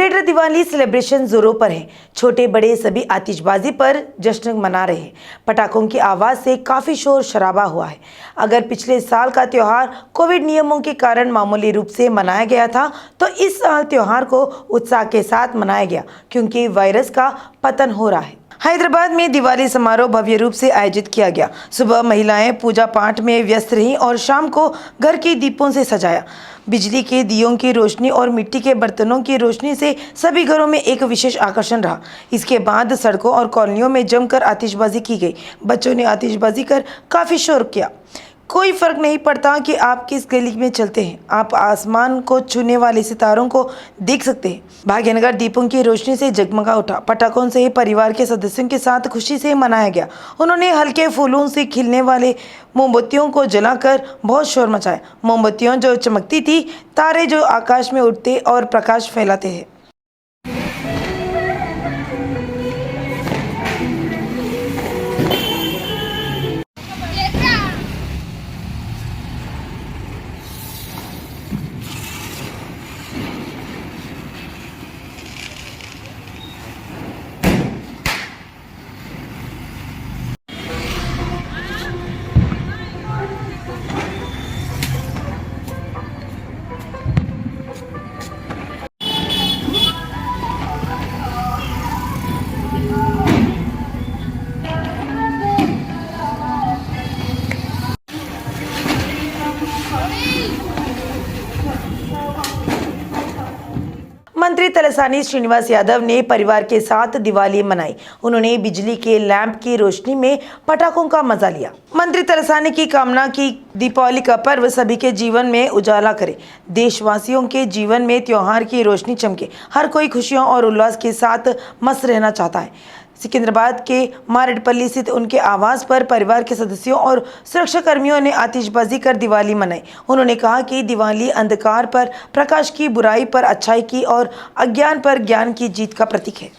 Greater Diwali celebration जोरों पर है। छोटे बड़े सभी आतिशबाजी पर जश्न मना रहे हैं। पटाखों की आवाज से काफी शोर शराबा हुआ है। अगर पिछले साल का त्योहार कोविड नियमों के कारण मामूली रूप से मनाया गया था, तो इस साल त्योहार को उत्साह के साथ मनाया गया क्योंकि वायरस का पतन हो रहा है। हैदराबाद में दिवाली समारोह भव्य रूप से आयोजित किया गया। सुबह महिलाएं पूजा पाठ में व्यस्त रहीं और शाम को घर के दीपों से सजाया। बिजली के दियों की रोशनी और मिट्टी के बर्तनों की रोशनी से सभी घरों में एक विशेष आकर्षण रहा। इसके बाद सड़कों और कॉलोनियों में जमकर आतिशबाजी की गई। बच्चों ने आतिशबाजी कर काफी शोर किया। कोई फर्क नहीं पड़ता कि आप किस गली में चलते हैं, आप आसमान को छूने वाले सितारों को देख सकते हैं। भाग्यनगर दीपों की रोशनी से जगमगा उठा। पटाखों से परिवार के सदस्यों के साथ खुशी से मनाया गया। उन्होंने हल्के फूलों से खिलने वाले मोमबत्तियों को जलाकर बहुत शोर मचाया। मोमबत्तियों जो चमकती थी, तारे जो आकाश में उड़ते और प्रकाश फैलाते हैं। मंत्री तलसानी श्रीनिवास यादव ने परिवार के साथ दिवाली मनाई। उन्होंने बिजली के लैंप की रोशनी में पटाखों का मजा लिया। मंत्री तलसानी की कामना की दीपावली का पर्व सभी के जीवन में उजाला करे, देशवासियों के जीवन में त्योहार की रोशनी चमके। हर कोई खुशियों और उल्लास के साथ मस्त रहना चाहता है। सिकंदराबाद के मारेडपल्ली स्थित उनके आवास पर परिवार के सदस्यों और सुरक्षा कर्मियों ने आतिशबाजी कर दिवाली मनाई। उन्होंने कहा कि दिवाली अंधकार पर प्रकाश की, बुराई पर अच्छाई की और अज्ञान पर ज्ञान की जीत का प्रतीक है।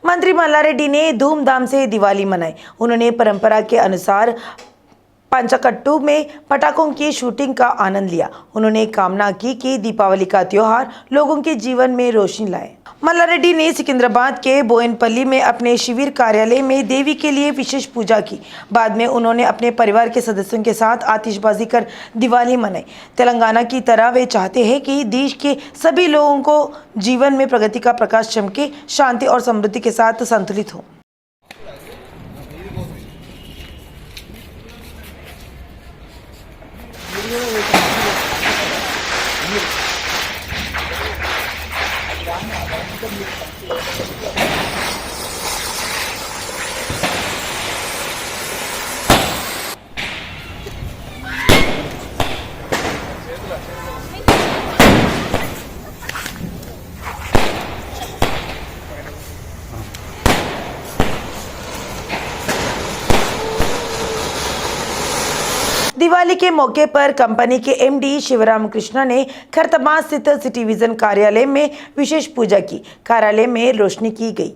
मंत्री मल्लारेड्डी ने धूमधाम से दिवाली मनाई। उन्होंने परंपरा के अनुसार पंचकट्टू में पटाखों की शूटिंग का आनंद लिया। उन्होंने कामना की कि दीपावली का त्योहार लोगों के जीवन में रोशनी लाए। मल्लारेड्डी ने सिकंदराबाद के बोयनपल्ली में अपने शिविर कार्यालय में देवी के लिए विशेष पूजा की। बाद में उन्होंने अपने परिवार के सदस्यों के साथ आतिशबाजी कर दिवाली मनाई। तेलंगाना की तरह वे चाहते हैं कि देश के सभी लोगों को जीवन में प्रगति का प्रकाश चमके, शांति और समृद्धि के साथ संतुलित हो। दिवाली के मौके पर कंपनी के एमडी शिवराम कृष्णा ने खरतमा स्थित सिटी विजन कार्यालय में विशेष पूजा की। कार्यालय में रोशनी की गई।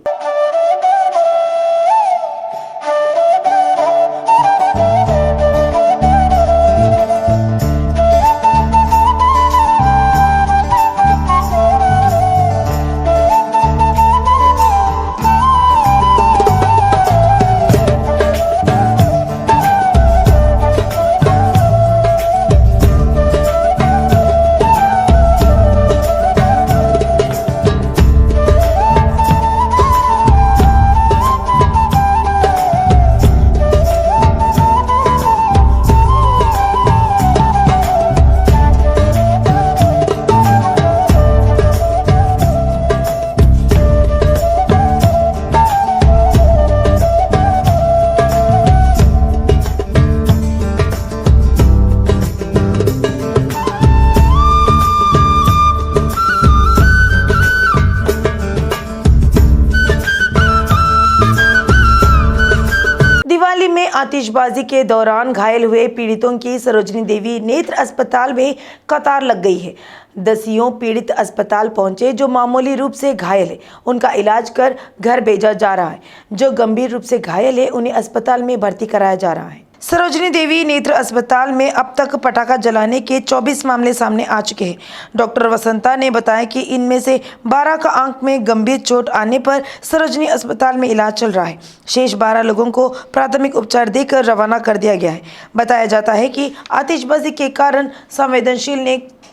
आतिशबाजी के दौरान घायल हुए पीड़ितों की सरोजनी देवी नेत्र अस्पताल में कतार लग गई है। दसियों पीड़ित अस्पताल पहुंचे। जो मामूली रूप से घायल है उनका इलाज कर घर भेजा जा रहा है। जो गंभीर रूप से घायल है उन्हें अस्पताल में भर्ती कराया जा रहा है। सरोजनी देवी नेत्र अस्पताल में अब तक पटाखा जलाने के 24 मामले सामने आ चुके हैं। डॉक्टर वसंता ने बताया कि इनमें से 12 का आंख में गंभीर चोट आने पर सरोजनी अस्पताल में इलाज चल रहा है। शेष 12 लोगों को प्राथमिक उपचार देकर रवाना कर दिया गया है। बताया जाता है कि आतिशबाजी के कारण संवेदनशील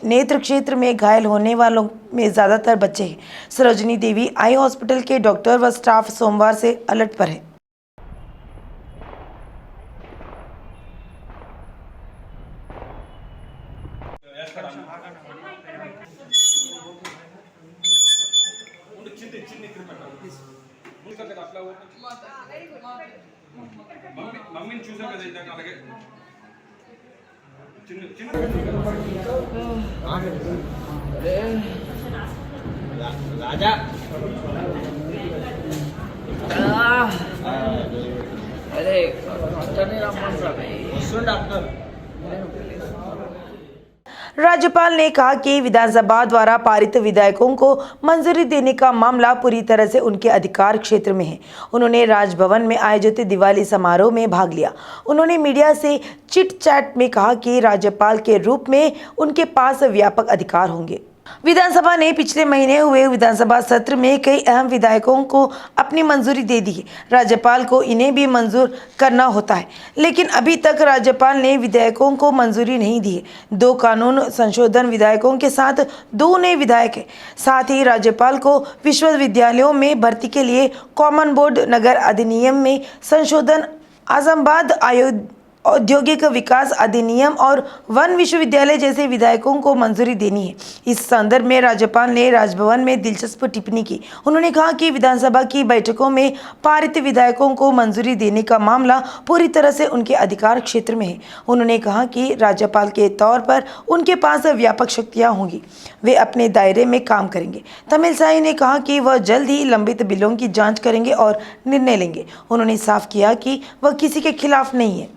नेत्र क्षेत्र में घायल होने वालों में ज़्यादातर बच्चे हैं। सरोजनी देवी आई हॉस्पिटल के डॉक्टर व स्टाफ सोमवार से अलर्ट पर है। మమ్మీని చూసాం కదా ఇందాక అలాగే రాజా అరే అట్టనే రమ్మంటారా వస్తుంది డాక్టర్ राज्यपाल ने कहा कि विधानसभा द्वारा पारित विधेयकों को मंजूरी देने का मामला पूरी तरह से उनके अधिकार क्षेत्र में है। उन्होंने राजभवन में आयोजित दिवाली समारोह में भाग लिया। उन्होंने मीडिया से चिट चैट में कहा कि राज्यपाल के रूप में उनके पास व्यापक अधिकार होंगे। विधानसभा ने पिछले महीने हुए विधानसभा सत्र में कई अहम विधेयकों को अपनी मंजूरी दे दी है। राज्यपाल को इन्हें भी मंजूर करना होता है, लेकिन अभी तक राज्यपाल ने विधेयकों को मंजूरी नहीं दी है। 2 कानून संशोधन विधेयकों के साथ 2 नए विधेयक है। साथ ही राज्यपाल को विश्वविद्यालयों में भर्ती के लिए कॉमन बोर्ड नगर अधिनियम में संशोधन, आजमबाद औद्योगिक विकास अधिनियम और वन विश्वविद्यालय जैसे विधेयकों को मंजूरी देनी है। इस संदर्भ में राज्यपाल ने राजभवन में दिलचस्प टिप्पणी की। उन्होंने कहा कि विधानसभा की बैठकों में पारित विधेयकों को मंजूरी देने का मामला पूरी तरह से उनके अधिकार क्षेत्र में है। उन्होंने कहा कि राज्यपाल के तौर पर उनके पास व्यापक शक्तियाँ होंगी, वे अपने दायरे में काम करेंगे। तमिलसाई ने कहा कि वह जल्द ही लंबित बिलों की जाँच करेंगे और निर्णय लेंगे। उन्होंने साफ किया कि वह किसी के खिलाफ नहीं है।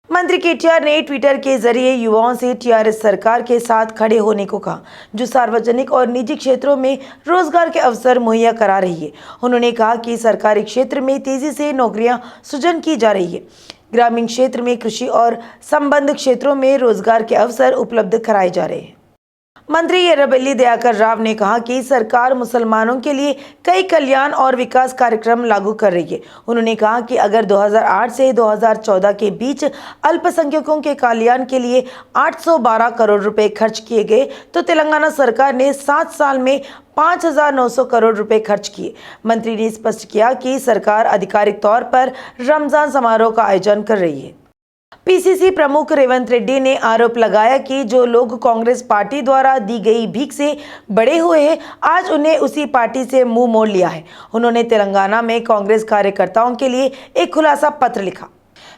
मंत्री केटीआर ने ट्विटर के जरिए युवाओं से टीआरएस सरकार के साथ खड़े होने को कहा, जो सार्वजनिक और निजी क्षेत्रों में रोजगार के अवसर मुहैया करा रही है। उन्होंने कहा कि सरकारी क्षेत्र में तेजी से नौकरियां सृजन की जा रही है। ग्रामीण क्षेत्र में कृषि और संबद्ध क्षेत्रों में रोजगार के अवसर उपलब्ध कराए जा रहे हैं। मंत्री येरबेल्ली दयाकर राव ने कहा कि सरकार मुसलमानों के लिए कई कल्याण और विकास कार्यक्रम लागू कर रही है। उन्होंने कहा कि अगर 2008 से 2014 के बीच अल्पसंख्यकों के कल्याण के लिए 812 करोड़ रुपए खर्च किए गए तो तेलंगाना सरकार ने 7 साल में 5,900 करोड़ रुपए खर्च किए। मंत्री ने स्पष्ट किया कि सरकार आधिकारिक तौर पर रमजान समारोह का आयोजन कर रही है। पीसीसी प्रमुख रेवंत रेड्डी ने आरोप लगाया कि जो लोग कांग्रेस पार्टी द्वारा दी गई भीख से बड़े हुए हैं, आज उन्हें उसी पार्टी से मुंह मोड़ लिया है। उन्होंने तेलंगाना में कांग्रेस कार्यकर्ताओं के लिए एक खुलासा पत्र लिखा।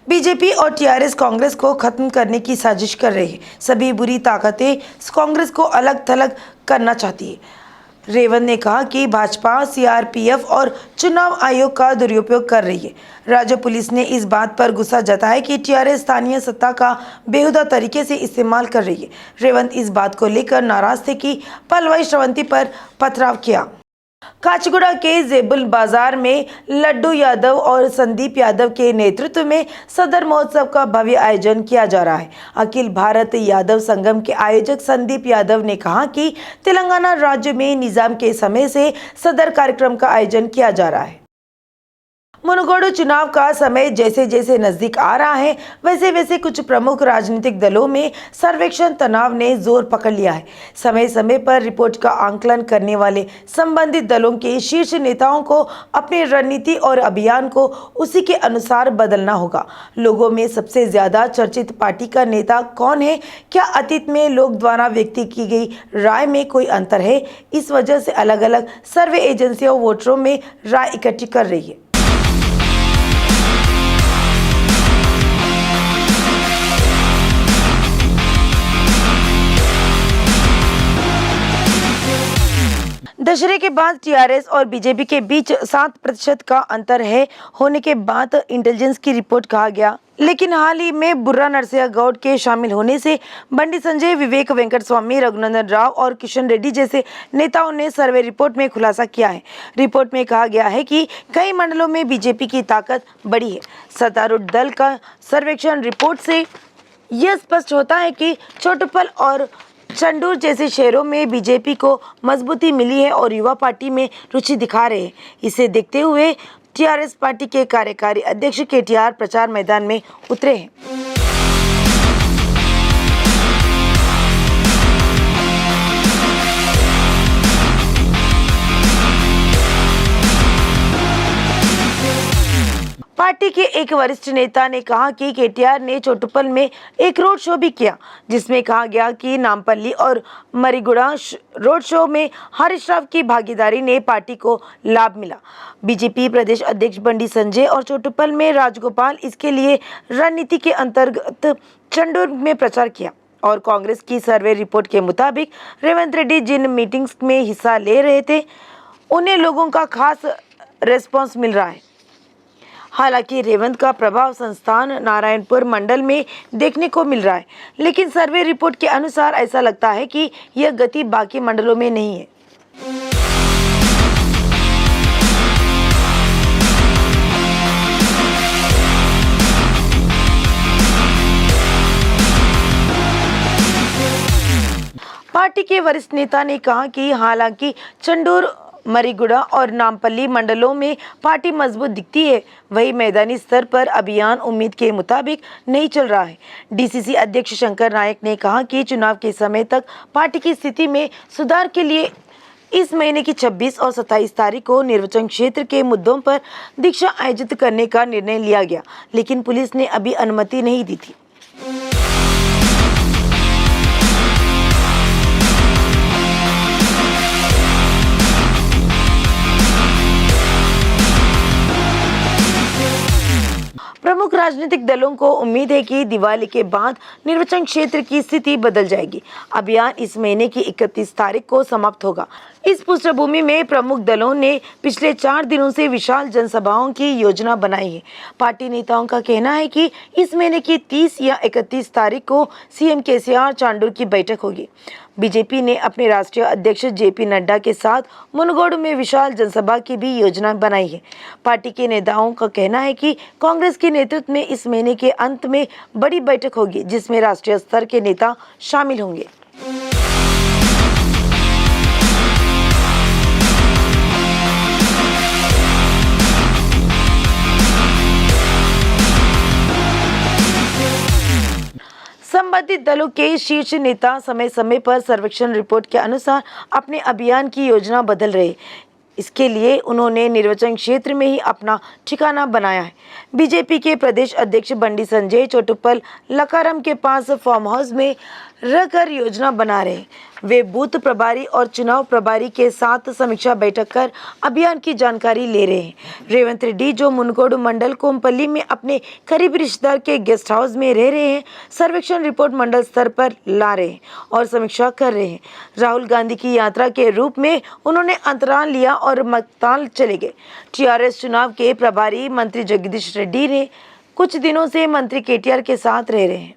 बीजेपी और टीआरएस कांग्रेस को खत्म करने की साजिश कर रही है। सभी बुरी ताकतें कांग्रेस को अलग थलग करना चाहती है। रेवंत ने कहा कि भाजपा सीआरपीएफ और चुनाव आयोग का दुरुपयोग कर रही है। राज्य पुलिस ने इस बात पर गुस्सा जताया कि टीआरएस स्थानीय सत्ता का बेहुदा तरीके से इस्तेमाल कर रही है। रेवंत इस बात को लेकर नाराज थे कि पलवई श्रवंती पर पथराव किया। काचीगुड़ा के जेबुल बाजार में लड्डू यादव और संदीप यादव के नेतृत्व में सदर महोत्सव का भव्य आयोजन किया जा रहा है। अखिल भारत यादव संगम के आयोजक संदीप यादव ने कहा कि तेलंगाना राज्य में निजाम के समय से सदर कार्यक्रम का आयोजन किया जा रहा है। मुनगोडु चुनाव का समय जैसे जैसे नजदीक आ रहा है, वैसे वैसे कुछ प्रमुख राजनीतिक दलों में सर्वेक्षण तनाव ने जोर पकड़ लिया है। समय समय पर रिपोर्ट का आंकलन करने वाले संबंधित दलों के शीर्ष नेताओं को अपनी रणनीति और अभियान को उसी के अनुसार बदलना होगा। लोगों में सबसे ज्यादा चर्चित पार्टी का नेता कौन है? क्या अतीत में लोग द्वारा व्यक्त की गई राय में कोई अंतर है? इस वजह से अलग अलग सर्वे एजेंसियां वोटरों में राय इकट्ठी कर रही है। दशहरे के बाद टीआरएस और बीजेपी के बीच 7% का अंतर है होने के बाद इंटेलिजेंस की रिपोर्ट कहा गया। लेकिन हाल ही में बुर्रा नरसिंहा गौड के शामिल होने से बंडी संजय, विवेक वेंकटस्वामी, रघुनंदन राव और किशन रेड्डी जैसे नेताओं ने सर्वे रिपोर्ट में खुलासा किया है। रिपोर्ट में कहा गया है कि कई मंडलों में बीजेपी की ताकत बढ़ी है। सत्तारूढ़ दल का सर्वेक्षण रिपोर्ट से यह स्पष्ट होता है कि चोटुपल और चंडूर जैसे शहरों में बीजेपी को मजबूती मिली है और युवा पार्टी में रुचि दिखा रहे हैं। इसे देखते हुए टीआरएस पार्टी के कार्यकारी अध्यक्ष केटीआर प्रचार मैदान में उतरे हैं। पार्टी के एक वरिष्ठ नेता ने कहा कि केटीआर ने चोटुपल में एक रोड शो भी किया, जिसमें कहा गया कि नामपल्ली और मरीगुड़ा रोड शो में हरीश राव की भागीदारी ने पार्टी को लाभ मिला। बीजेपी प्रदेश अध्यक्ष बंडी संजय और चोटुपल में राजगोपाल इसके लिए रणनीति के अंतर्गत चंडूर में प्रचार किया और कांग्रेस की सर्वे रिपोर्ट के मुताबिक रेवंत रेड्डी जिन मीटिंग्स में हिस्सा ले रहे थे उन्हें लोगों का खास रेस्पॉन्स मिल रहा है। हालांकि रेवंत का प्रभाव संस्थान नारायणपुर मंडल में देखने को मिल रहा है, लेकिन सर्वे रिपोर्ट के अनुसार ऐसा लगता है कि यह गति बाकी मंडलों में नहीं है। पार्टी के वरिष्ठ नेता ने कहा कि हालांकि चंडूर, मरीगुड़ा और नामपल्ली मंडलों में पार्टी मजबूत दिखती है, वही मैदानी स्तर पर अभियान उम्मीद के मुताबिक नहीं चल रहा है। डीसीसी अध्यक्ष शंकर नायक ने कहा कि चुनाव के समय तक पार्टी की स्थिति में सुधार के लिए इस महीने की 26 और 27 तारीख को निर्वाचन क्षेत्र के मुद्दों पर दीक्षा आयोजित करने का निर्णय लिया गया, लेकिन पुलिस ने अभी अनुमति नहीं दी थी। प्रमुख राजनीतिक दलों को उम्मीद है कि दिवाली के बाद निर्वाचन क्षेत्र की स्थिति बदल जाएगी। अभियान इस महीने की 31 तारीख को समाप्त होगा। इस पृष्ठभूमि में प्रमुख दलों ने पिछले 4 दिनों से विशाल जनसभाओं की योजना बनाई है। पार्टी नेताओं का कहना है कि इस महीने की 30 या 31 तारीख को सीएम केसीआर चांडूर की बैठक होगी। बीजेपी ने अपने राष्ट्रीय अध्यक्ष जेपी नड्डा के साथ मुनगोड़ में विशाल जनसभा की भी योजना बनाई है। पार्टी के नेताओं का कहना है कि कांग्रेस के नेतृत्व में इस महीने के अंत में बड़ी बैठक होगी, जिसमें राष्ट्रीय स्तर के नेता शामिल होंगे। संबंधित दलों के शीर्ष नेता समय समय पर सर्वेक्षण रिपोर्ट के अनुसार अपने अभियान की योजना बदल रहे। इसके लिए उन्होंने निर्वाचन क्षेत्र में ही अपना ठिकाना बनाया है। बीजेपी के प्रदेश अध्यक्ष बंडी संजय चोटुपल लकाराम के पास फार्म हाउस में रहकर योजना बना रहे हैं। वे बूथ प्रभारी और चुनाव प्रभारी के साथ समीक्षा बैठक कर अभियान की जानकारी ले रहे हैं। रेवंत रेड्डी जो मुनगोड़ मंडल कोमपल्ली में अपने करीबी रिश्तेदार के गेस्ट हाउस में रह रहे हैं, सर्वेक्षण रिपोर्ट मंडल स्तर पर ला रहे हैं और समीक्षा कर रहे हैं। राहुल गांधी की यात्रा के रूप में उन्होंने अंतराल लिया और मकताल चले गए। टीआरएस चुनाव के प्रभारी मंत्री जगदीश रेड्डी ने कुछ दिनों से मंत्री केटीआर के साथ रह रहे हैं।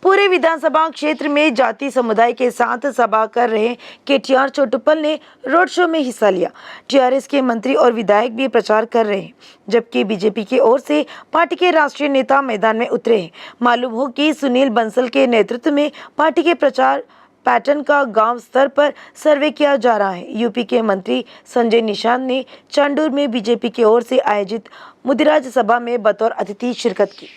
पूरे विधानसभा क्षेत्र में जाति समुदाय के साथ सभा कर रहे केटीआर चोटुपल ने रोड शो में हिस्सा लिया। टीआरएस के मंत्री और विधायक भी प्रचार कर रहे हैं, जबकि बीजेपी की ओर से पार्टी के राष्ट्रीय नेता मैदान में उतरे हैं। मालूम हो कि सुनील बंसल के नेतृत्व में पार्टी के प्रचार पैटर्न का गांव स्तर पर सर्वे किया जा रहा है। यूपी के मंत्री संजय निषाद ने चांडूर में बीजेपी की ओर से आयोजित मुदिराज सभा में बतौर अतिथि शिरकत की।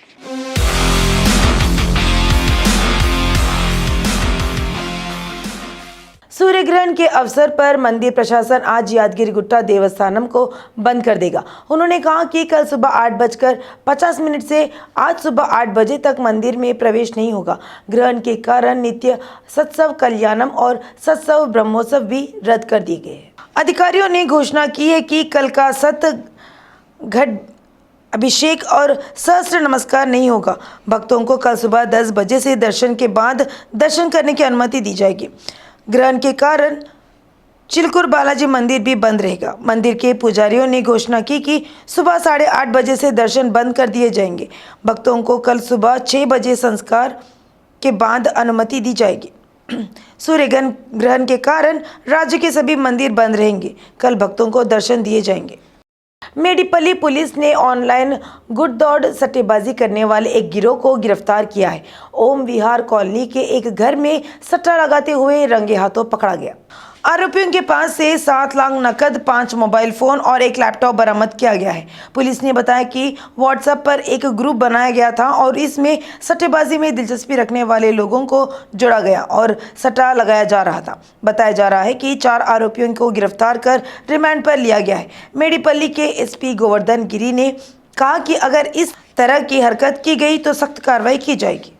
सूर्य ग्रहण के अवसर पर मंदिर प्रशासन आज यादगिरी गुट्टा देवस्थानम को बंद कर देगा। उन्होंने कहा कि कल सुबह 8:50 से आज सुबह 8 बजे तक मंदिर में प्रवेश नहीं होगा। ग्रहण के कारण नित्य सत्सव कल्याणम और सत्सव ब्रह्मोत्सव भी रद्द कर दिए गए। अधिकारियों ने घोषणा की है कि कल का सत घट अभिषेक और सहस्त्र नमस्कार नहीं होगा। भक्तों को कल सुबह 10 बजे से दर्शन के बाद दर्शन करने की अनुमति दी जाएगी। ग्रहण के कारण चिलकुर बालाजी मंदिर भी बंद रहेगा। मंदिर के पुजारियों ने घोषणा की कि सुबह 8:30 बजे से दर्शन बंद कर दिए जाएंगे। भक्तों को कल सुबह 6 बजे संस्कार के बाद अनुमति दी जाएगी। सूर्य ग्रहण के कारण राज्य के सभी मंदिर बंद रहेंगे। कल भक्तों को दर्शन दिए जाएंगे। मेडिपल्ली पुलिस ने ऑनलाइन गुड़ दौड़ सट्टेबाजी करने वाले एक गिरोह को गिरफ्तार किया है। ओम विहार कॉलोनी के एक घर में सट्टा लगाते हुए रंगे हाथों पकड़ा गया। आरोपियों के पास से 7 लाख नकद, 5 मोबाइल फोन और एक लैपटॉप बरामद किया गया है। पुलिस ने बताया कि व्हाट्सएप पर एक ग्रुप बनाया गया था और इसमें सट्टेबाजी में दिलचस्पी रखने वाले लोगों को जोड़ा गया और सट्टा लगाया जा रहा था। बताया जा रहा है कि 4 आरोपियों को गिरफ्तार कर रिमांड पर लिया गया है। मेडिपल्ली के एसपी गोवर्धन गिरी ने कहा कि अगर इस तरह की हरकत की गई तो सख्त कार्रवाई की जाएगी।